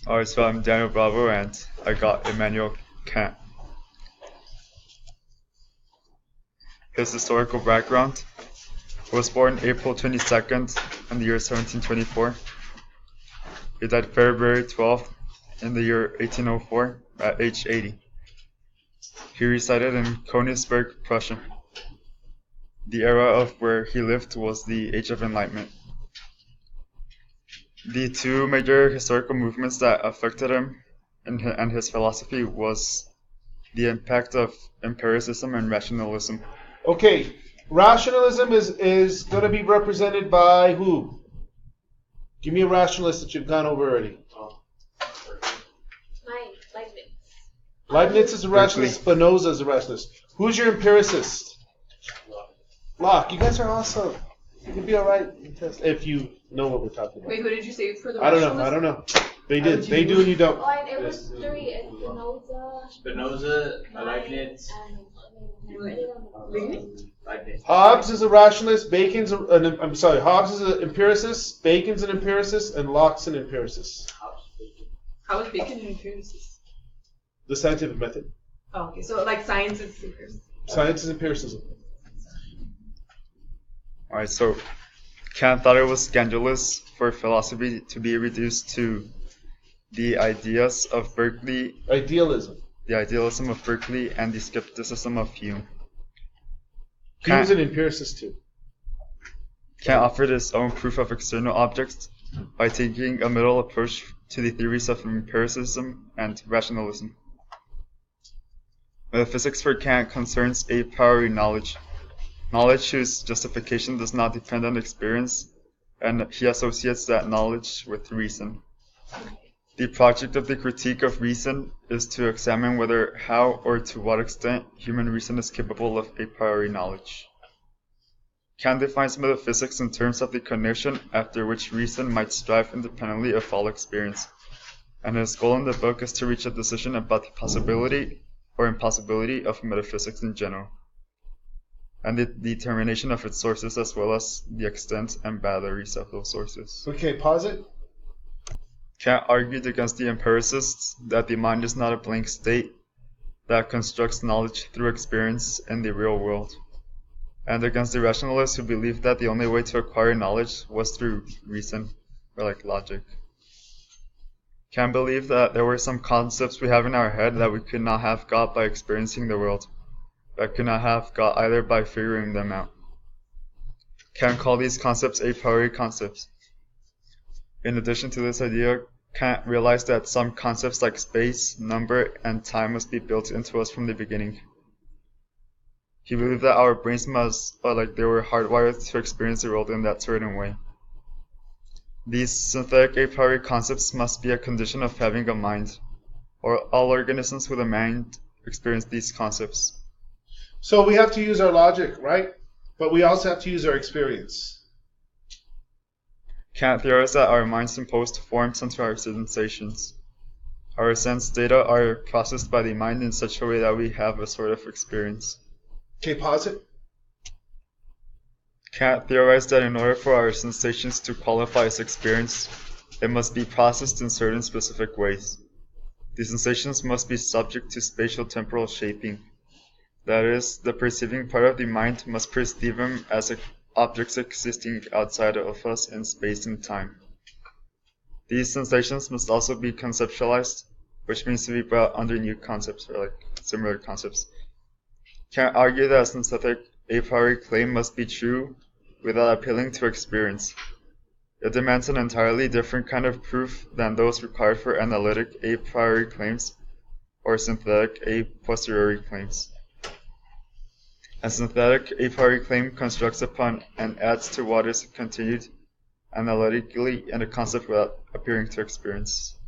Alright, so I'm Daniel Bravo and I got Immanuel Kant. His historical background: he was born April 22nd in the year 1724. He died February 12th in the year 1804 at age 80. He resided in Königsberg, Prussia. The era of where he lived was the Age of Enlightenment. The two major historical movements that affected him and his philosophy was the impact of empiricism and rationalism. Okay, rationalism is going to be represented by who? Give me a rationalist that you've gone over already. Leibniz. Leibniz is a rationalist. Spinoza is a rationalist. Who's your empiricist? Locke. You guys are awesome. You can be all right in test if you know what we're talking about. Wait, who did you say for the I don't know. They did. They do and you don't. Oh, it was three. Spinoza, Leibniz, Leibniz? Leibniz. Hobbes is a rationalist. Hobbes is an empiricist. Bacon's an empiricist, and Locke's an empiricist. How is Bacon an empiricist? The scientific method. Oh, okay. So like science is empiricism. Science is empiricism. Alright, so Kant thought it was scandalous for philosophy to be reduced to the ideas of Berkeley, Idealism. the idealism of Berkeley, and the skepticism of Hume. He was an empiricist too. Kant offered his own proof of external objects by taking a middle approach to the theories of empiricism and rationalism. Metaphysics for Kant concerns a priori knowledge whose justification does not depend on experience, and he associates that knowledge with reason. The project of the critique of reason is to examine whether, how, or to what extent human reason is capable of a priori knowledge. Kant defines metaphysics in terms of the condition after which reason might strive independently of all experience, and his goal in the book is to reach a decision about the possibility or impossibility of metaphysics in general, and the determination of its sources as well as the extent and boundaries of those sources. Okay, pause it. Kant argued against the empiricists that the mind is not a blank state that constructs knowledge through experience in the real world, and against the rationalists who believed that the only way to acquire knowledge was through reason, or like logic. Kant believed that there were some concepts we have in our head that we could not have got by experiencing the world, that could not have got either by figuring them out. Kant called these concepts a priori concepts. In addition to this idea, Kant realized that some concepts like space, number, and time must be built into us from the beginning. He believed that our brains they were hardwired to experience the world in that certain way. These synthetic a priori concepts must be a condition of having a mind, or all organisms with a mind experience these concepts. So we have to use our logic, right? But we also have to use our experience. Kant theorized that our minds impose forms onto our sensations. Our sense data are processed by the mind in such a way that we have a sort of experience. Okay, pause it. Kant theorized that in order for our sensations to qualify as experience, they must be processed in certain specific ways. The sensations must be subject to spatial-temporal shaping. That is, the perceiving part of the mind must perceive them as objects existing outside of us in space and time. These sensations must also be conceptualized, which means to be brought under new concepts, or like similar concepts. Kant argued that a synthetic a priori claim must be true without appealing to experience. It demands an entirely different kind of proof than those required for analytic a priori claims or synthetic a posteriori claims. A synthetic a priori claim constructs upon and adds to what is continued analytically in a concept without appearing to experience.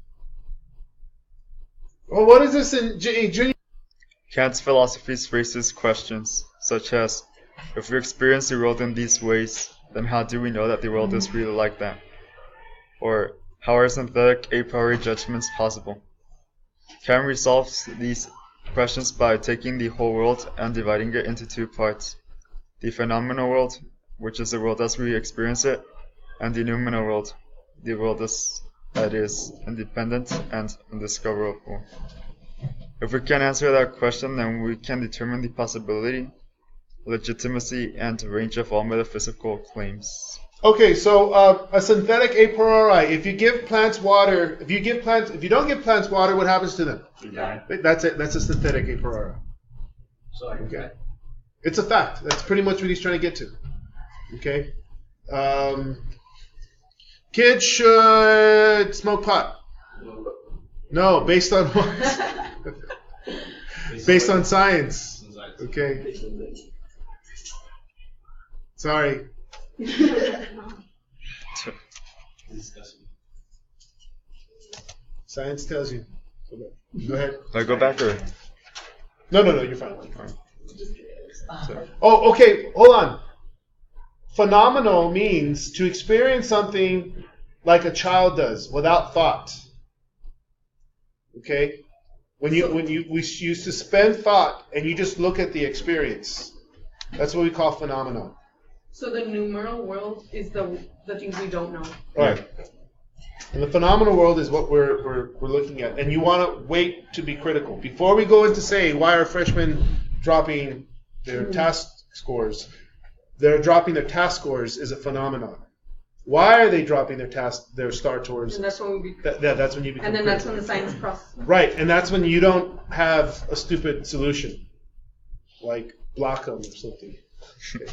Well, what is this in junior? Kant's philosophy raises questions, such as, if we experience the world in these ways, then how do we know that the world is really like that? Or, how are synthetic a priori judgments possible? Kant resolves these questions by taking the whole world and dividing it into two parts: the phenomenal world, which is the world as we experience it, and the noumenal world, the world as that is, independent and undiscoverable. If we can answer that question, then we can determine the possibility, legitimacy, and range of all metaphysical claims. Okay, so a synthetic a priori. If you give plants water, if you don't give plants water, what happens to them? That's it. That's a synthetic a priori. Okay. It's a fact. That's pretty much what he's trying to get to. Okay. Kids should smoke pot. No, based on what? Based on science. Okay. Sorry. Science tells you. Go ahead. I go back or? No, you're fine. Oh, okay. Hold on. Phenomenal means to experience something like a child does, without thought. Okay? We used to spend thought and you just look at the experience. That's what we call phenomenon. So the numeral world is the things we don't know. Right. And the phenomenal world is what we're looking at. And you want to wait to be critical. Before we go into saying why are freshmen dropping their task scores, they're dropping their task scores is a phenomenon. Why are they dropping their star scores? And that's when we that's when you become and then critical. that's when the science process. Right, and that's when you don't have a stupid solution, like block them or something. Okay.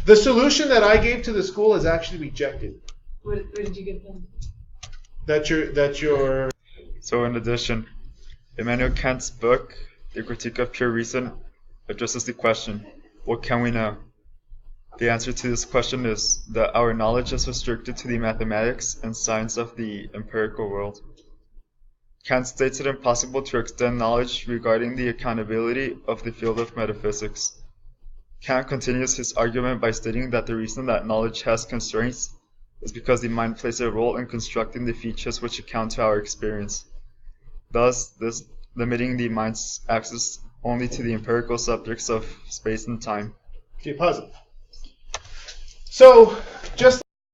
The solution that I gave to the school is actually rejected. What did you give them? That you're. So in addition, Immanuel Kant's book, The Critique of Pure Reason, addresses the question, what can we know? The answer to this question is that our knowledge is restricted to the mathematics and science of the empirical world. Kant states it impossible to extend knowledge regarding the accountability of the field of metaphysics. Kant continues his argument by stating that the reason that knowledge has constraints is because the mind plays a role in constructing the features which account to our experience. Thus, this limiting the mind's access only to the empirical subjects of space and time. Okay, pause it. So, just